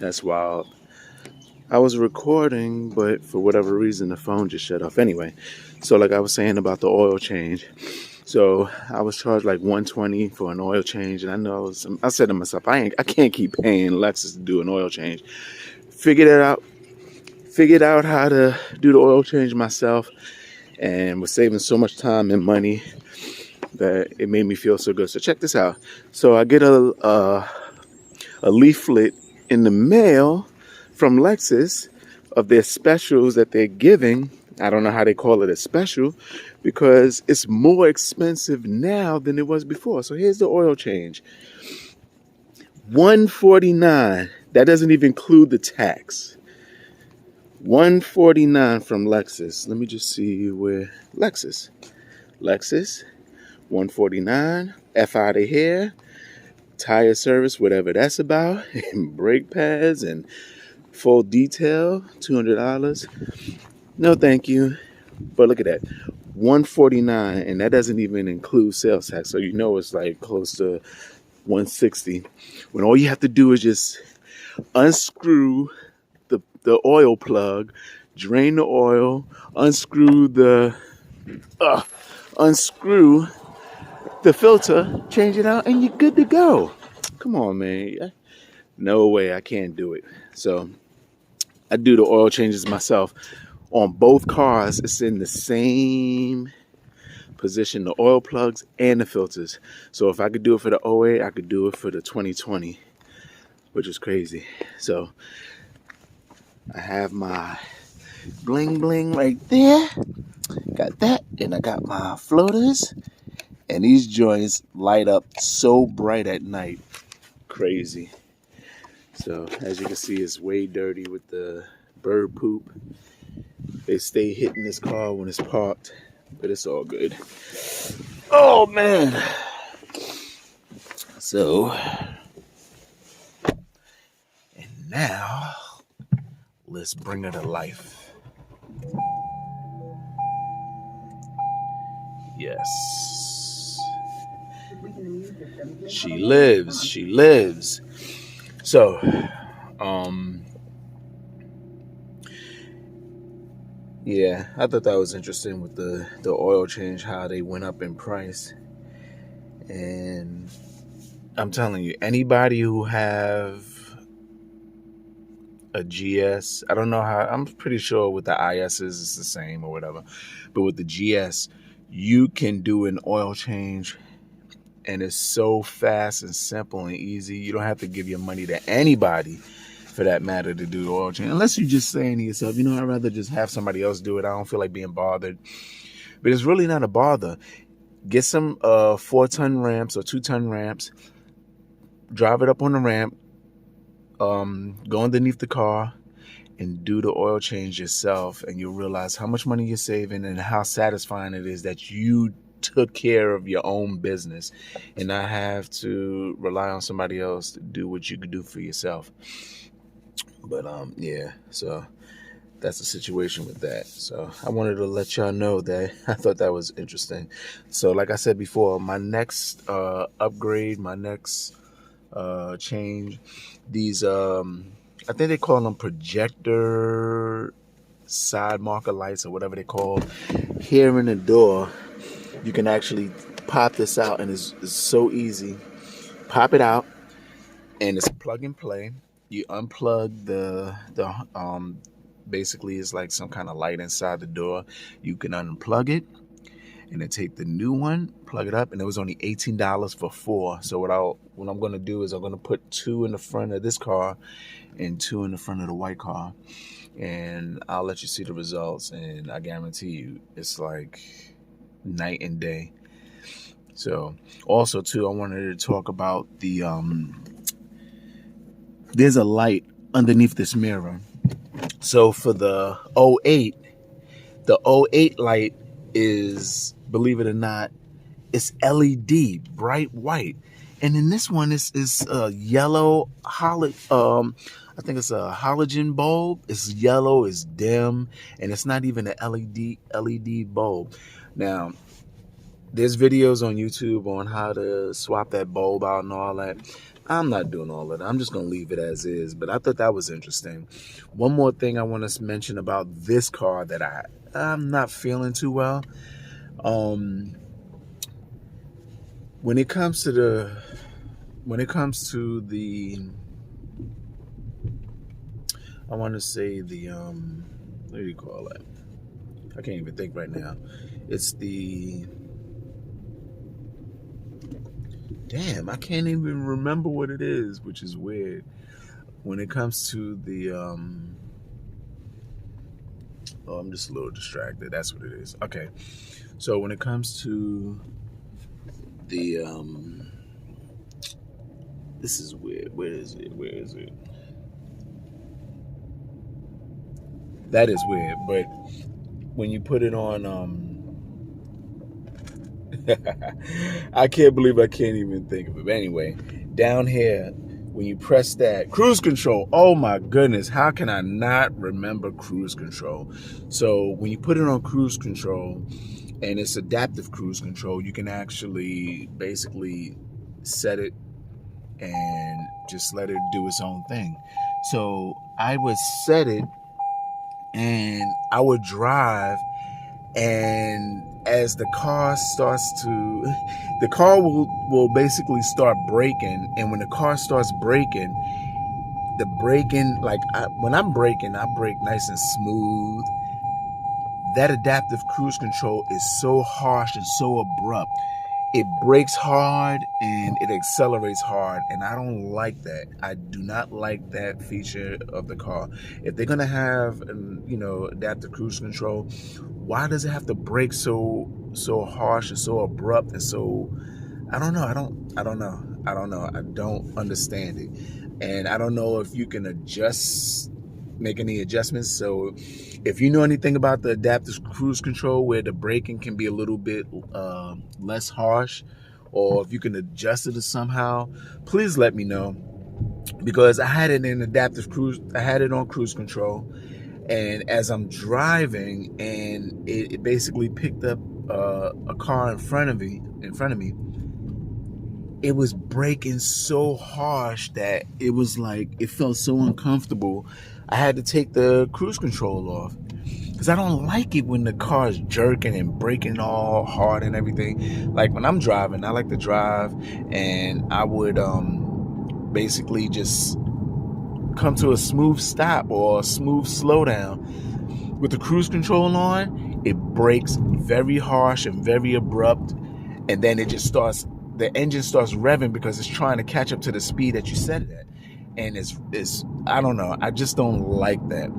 That's wild. I was recording, but for whatever reason, the phone just shut off. Anyway, so like I was saying about the oil change. So I was charged like 120 for an oil change, and I said to myself, I can't keep paying Lexus to do an oil change. Figured it out. Figured out how to do the oil change myself, and was saving so much time and money that it made me feel so good. So check this out. So I get a leaflet in the mail from Lexus of their specials that they're giving. I don't know how they call it a special because it's more expensive now than it was before. So here's the oil change. $149. That doesn't even include the tax. $149 from Lexus. Let me just see where Lexus, $149. F out of here. Tire service, whatever that's about, and brake pads and full detail, $200. No, thank you. But look at that, $149, and that doesn't even include sales tax. So you know it's like close to $160. When all you have to do is just unscrew the oil plug, drain the oil, unscrew the filter, change it out, and you're good to go. Come on, man. No way, I can't do it. So I do the oil changes myself. On both cars, it's in the same position, the oil plugs and the filters. So if I could do it for the 08, I could do it for the 2020, which is crazy. So I have my bling bling right there. Got that, and I got my floaters. And these joints light up so bright at night. Crazy. So as you can see, it's way dirty with the bird poop. They stay hitting this car when it's parked, but it's all good. Oh man. So, and now let's bring her to life. Yes. She lives. So, yeah, I thought that was interesting with the oil change, how they went up in price. And I'm telling you, anybody who have a GS, I don't know how, I'm pretty sure with the ISs it's the same or whatever, but with the GS, you can do an oil change and it's so fast and simple and easy. You don't have to give your money to anybody for that matter to do the oil change, unless you're just saying to yourself, you know, I'd rather just have somebody else do it. I don't feel like being bothered. But it's really not a bother. Get some 4-ton ramps or 2-ton ramps, drive it up on the ramp, go underneath the car and do the oil change yourself, and you'll realize how much money you're saving and how satisfying it is that you took care of your own business and not have to rely on somebody else to do what you could do for yourself. But yeah, so that's the situation with that. So I wanted to let y'all know that I thought that was interesting. So like I said before, my next upgrade, my next change, these I think they call them projector side marker lights or whatever they call. Here in the door, you can actually pop this out, and it's so easy. Pop it out, and it's plug and play. You unplug the basically it's like some kind of light inside the door. You can unplug it and then take the new one, plug it up, and it was only $18 for 4. So what I'm going to do is I'm going to put 2 in the front of this car and 2 in the front of the white car, and I'll let you see the results, and I guarantee you it's like night and day. So also too, I wanted to talk about the there's a light underneath this mirror. So for the 08, the 08 light is, believe it or not, it's LED, bright white. And in this one, is a yellow I think it's a halogen bulb. It's yellow, it's dim, and it's not even an LED bulb. Now, there's videos on YouTube on how to swap that bulb out and all that. I'm not doing all of that. I'm just going to leave it as is. But I thought that was interesting. One more thing I want to mention about this car that I'm not feeling too well. When it comes to the I want to say the what do you call it? I can't even think right now. It's the damn, I can't even remember what it is, which is weird. When it comes to the oh, I'm just a little distracted. That's what it is. Okay. So when it comes to the this is weird. Where is it? That is weird, but when you put it on I can't believe I can't even think of it. But anyway, down here, when you press that cruise control, oh my goodness, how can I not remember cruise control? So when you put it on cruise control, and it's adaptive cruise control, you can actually basically set it and just let it do its own thing. So I would set it and I would drive, and as the car will basically start braking, and when the car starts braking, when I'm braking, I brake nice and smooth. That adaptive cruise control is so harsh and so abrupt. It brakes hard and it accelerates hard, and I don't like that. I do not like that feature of the car. If they're gonna have, adaptive cruise control, why does it have to brake so harsh and so abrupt and so? I don't know. I don't know. I don't understand it, and I don't know if you can make any adjustments. So if you know anything about the adaptive cruise control where the braking can be a little bit less harsh, or if you can adjust it somehow, please let me know, because I had it on cruise control, and as I'm driving, and it basically picked up a car in front of me, it was braking so harsh that it was like, it felt so uncomfortable. I had to take the cruise control off, because I don't like it when the car is jerking and braking all hard and everything. Like when I'm driving, I like to drive, and I would basically just come to a smooth stop or a smooth slowdown. With the cruise control on, it brakes very harsh and very abrupt, and then the engine starts revving because it's trying to catch up to the speed that you set it at. And it's I don't know, I just don't like that.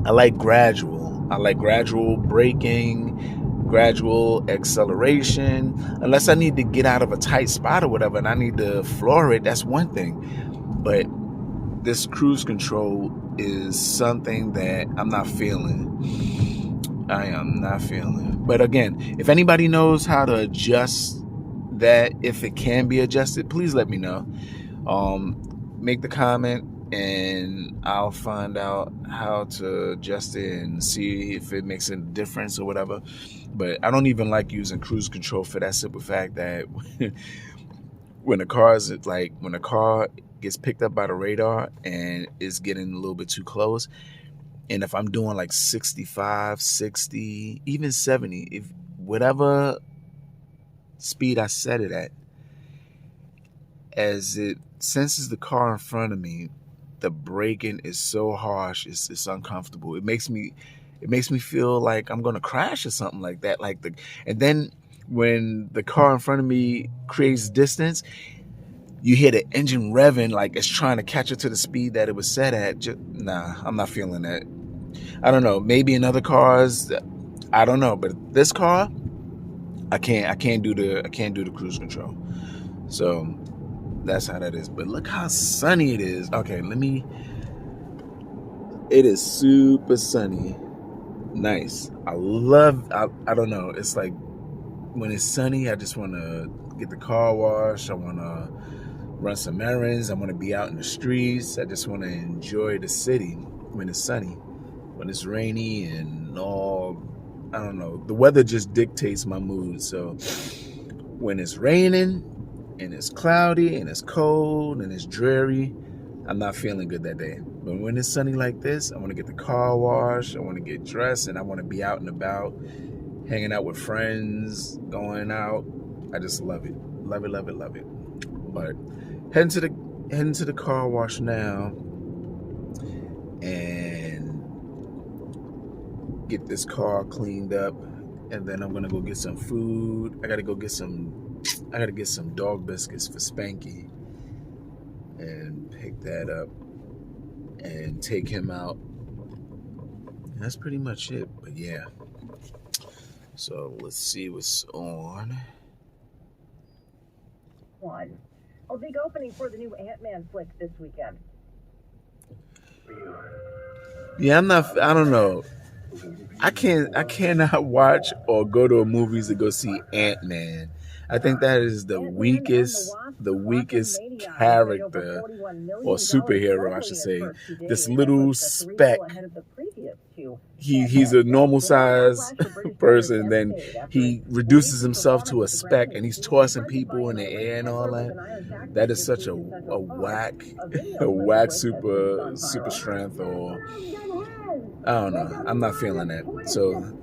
I like gradual braking, gradual acceleration. Unless I need to get out of a tight spot or whatever and I need to floor it, that's one thing. But this cruise control is something that I'm not feeling. I am not feeling. But again, if anybody knows how to adjust that, if it can be adjusted, please let me know. Make the comment and I'll find out how to adjust it and see if it makes a difference or whatever. But I don't even like using cruise control for that simple fact that when the car gets picked up by the radar and is getting a little bit too close, and if I'm doing like 65, 60, even 70, if whatever speed I set it at, as it senses the car in front of me, the braking is so harsh, it's uncomfortable. It makes me feel like I'm gonna crash or something like that. And then when the car in front of me creates distance, you hear the engine revving like it's trying to catch up to the speed that it was set at. Nah, I'm not feeling that. I don't know. Maybe in other cars, I don't know. But this car, I can't do the cruise control. So that's how that is. But look how sunny it is. Okay, it is super sunny. Nice. I don't know. It's like when it's sunny, I just want to get the car washed. I want to run some errands. I want to be out in the streets. I just want to enjoy the city when it's sunny. When it's rainy and all, I don't know. The weather just dictates my mood. So when it's raining and it's cloudy and it's cold and it's dreary, I'm not feeling good that day. But when it's sunny like this, I want to get the car washed, I want to get dressed, and I want to be out and about, hanging out with friends, going out. I just love it. Love it, love it, love it. But heading to the car wash now and get this car cleaned up, and then I'm gonna go get some food. I gotta get some dog biscuits for Spanky and pick that up and take him out. And that's pretty much it. But yeah. So let's see what's on. A big opening for the new Ant-Man flick this weekend. Yeah, I don't know. I cannot watch or go to a movies to go see Ant-Man. I think that is the weakest character or superhero, I should say. This little speck. He's a normal size person, then he reduces himself to a speck and he's tossing people in the air and all that. That is such a whack super strength, or I don't know. I'm not feeling that. So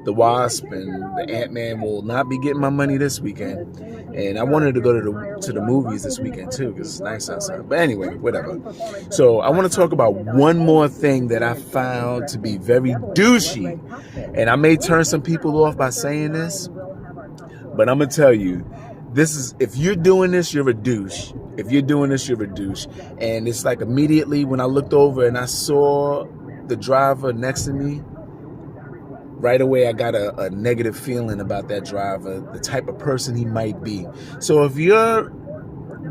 the Wasp and the Ant-Man will not be getting my money this weekend. And I wanted to go to the movies this weekend too, because it's nice outside. But anyway, whatever. So I want to talk about one more thing that I found to be very douchey. And I may turn some people off by saying this, but I'm going to tell you, if you're doing this, you're a douche. If you're doing this, you're a douche. And it's like immediately when I looked over and I saw the driver next to me, right away I got a negative feeling about that driver, the type of person he might be. So if you're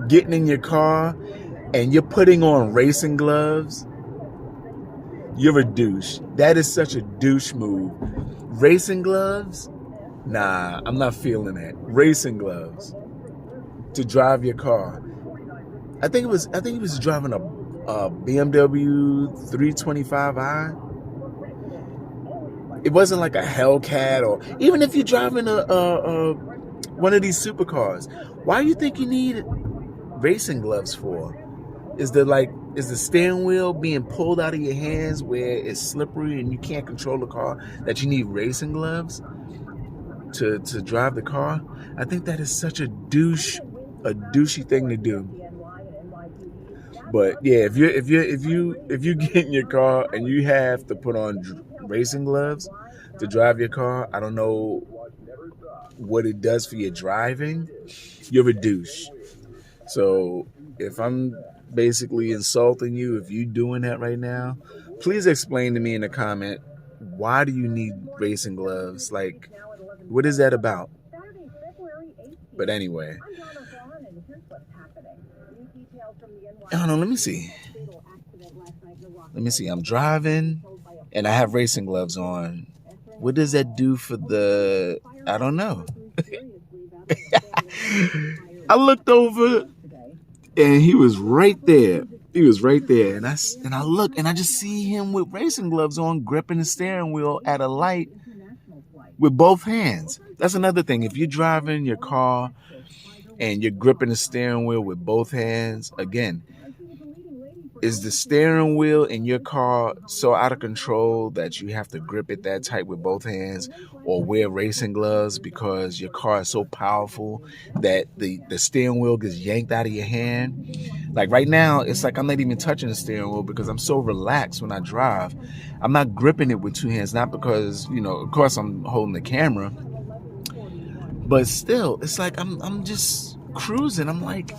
getting in your car and you're putting on racing gloves, you're a douche. That is such a douche move. Racing gloves? Nah, I'm not feeling that. Racing gloves to drive your car. I think he was driving a BMW 325i. It wasn't like a Hellcat, or even if you're driving a one of these supercars. Why do you think you need racing gloves for? Is the steering wheel being pulled out of your hands where it's slippery and you can't control the car, that you need racing gloves to drive the car? I think that is such a douchey thing to do. But yeah, if you get in your car and you have to put on racing gloves to drive your car, I don't know what it does for your driving. You're a douche. So if I'm basically insulting you, if you're doing that right now, please explain to me in a comment, why do you need racing gloves? Like, what is that about? But anyway, I don't know. Let me see. I'm driving and I have racing gloves on. What does that do for the... I don't know. I looked over and he was right there. And I look and I just see him with racing gloves on, gripping the steering wheel at a light with both hands. That's another thing. If you're driving your car and you're gripping the steering wheel with both hands, again, is the steering wheel in your car so out of control that you have to grip it that tight with both hands, or wear racing gloves because your car is so powerful that the steering wheel gets yanked out of your hand? Like right now, it's like I'm not even touching the steering wheel because I'm so relaxed when I drive. I'm not gripping it with two hands, not because, of course I'm holding the camera, but still, it's like I'm just cruising. I'm like,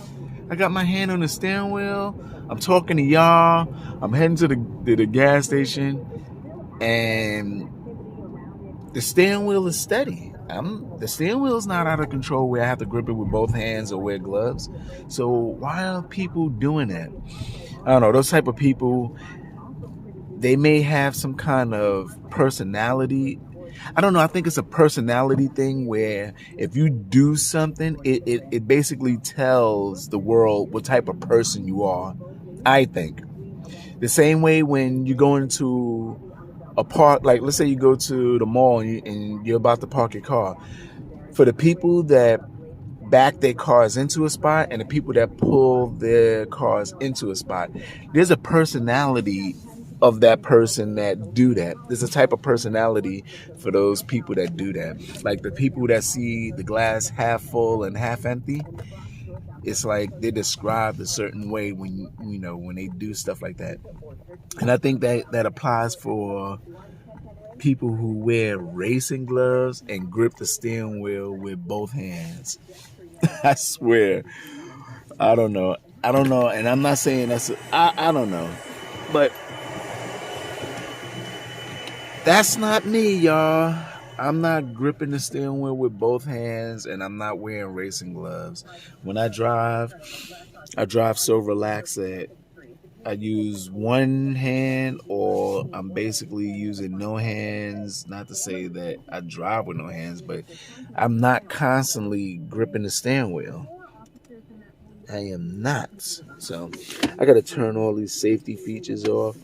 I got my hand on the steering wheel. I'm talking to y'all. I'm heading to the gas station, and the steering wheel is steady. The steering wheel is not out of control where I have to grip it with both hands or wear gloves. So why are people doing that? I don't know. Those type of people, they may have some kind of personality. I don't know. I think it's a personality thing where if you do something, it basically tells the world what type of person you are. I think the same way when you go into a park, like let's say you go to the mall and you're about to park your car. For the people that back their cars into a spot and the people that pull their cars into a spot. There's a personality of that person that do that. There's a type of personality for those people that do that. Like the people that see the glass half full and half empty. It's like they're described a certain way when when they do stuff like that. And I think that applies for people who wear racing gloves and grip the steering wheel with both hands. I swear. I don't know. And I'm not saying I don't know. But that's not me, y'all. I'm not gripping the steering wheel with both hands, and I'm not wearing racing gloves. When I drive so relaxed that I use one hand, or I'm basically using no hands. Not to say that I drive with no hands, but I'm not constantly gripping the steering wheel. I am not. So I got to turn all these safety features off,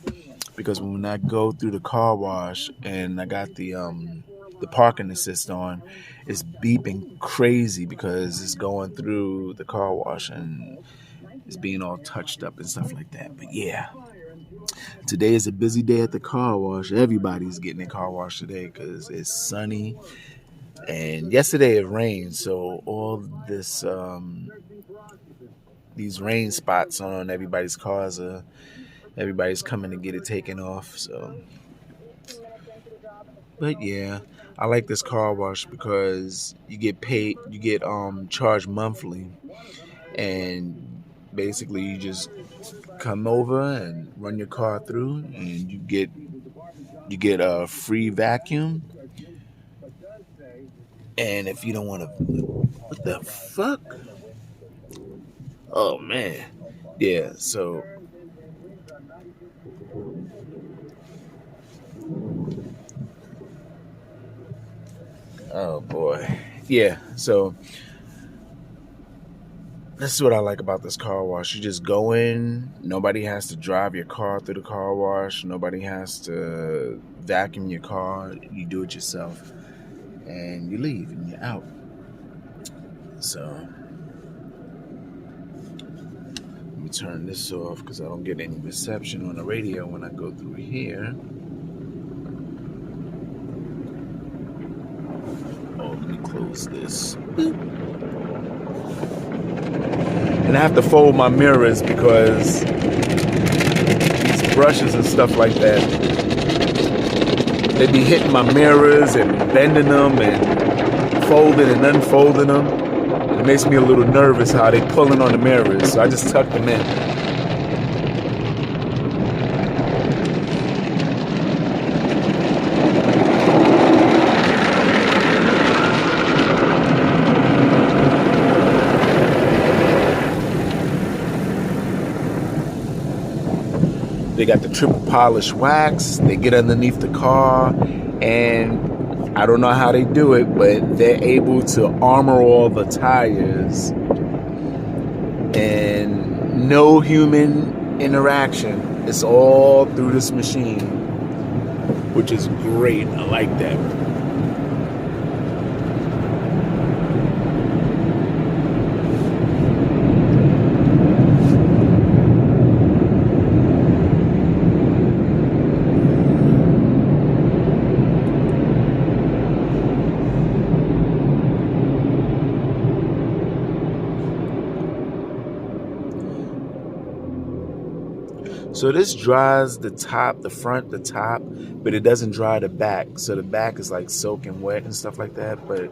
because when I go through the car wash and I got the parking assist on, it's beeping crazy because it's going through the car wash and it's being all touched up and stuff like that. But yeah, today is a busy day at the car wash. Everybody's getting a car wash today because it's sunny. And yesterday it rained, so all this these rain spots on everybody's cars everybody's coming to get it taken off. So, but yeah, I like this car wash because you get paid, you get charged monthly, and basically you just come over and run your car through, and you get a free vacuum. And if you don't want to, what the fuck? Oh man, yeah. So oh boy, yeah. So this is what I like about this car wash. You just go in. Nobody has to drive your car through the car wash. Nobody has to vacuum your car. You do it yourself, and you leave, and you're out. So let me turn this off because I don't get any reception on the radio when I go through here. Oh, let me close this. And I have to fold my mirrors because these brushes and stuff like that, they be hitting my mirrors and bending them and folding and unfolding them. And it makes me a little nervous how they pulling on the mirrors, so I just tuck them in. They got the triple polish wax. They get underneath the car, and I don't know how they do it, but they're able to armor all the tires, and no human interaction. It's all through this machine, which is great. I like that. So this dries the top, the front, the top, but it doesn't dry the back. So the back is like soaking wet and stuff like that. But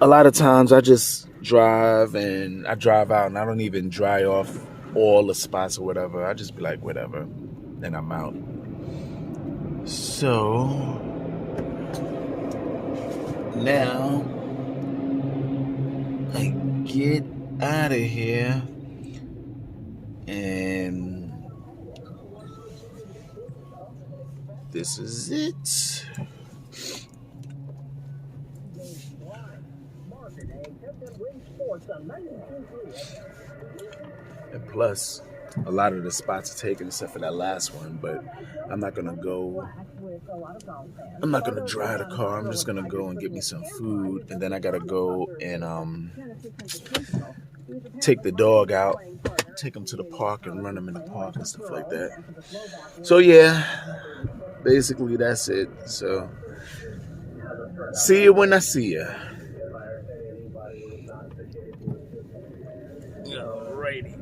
a lot of times I just drive and I drive out and I don't even dry off all the spots or whatever. I just be like, whatever, and I'm out. So now I get out of here. And this is it. And plus, a lot of the spots are taken except for that last one, but I'm not gonna go I'm not gonna drive the car. I'm just gonna go and get me some food, and then I gotta go and take the dog out, take him to the park and run him in the park and stuff like that. So yeah, basically that's it. So see you when I see you. Alrighty.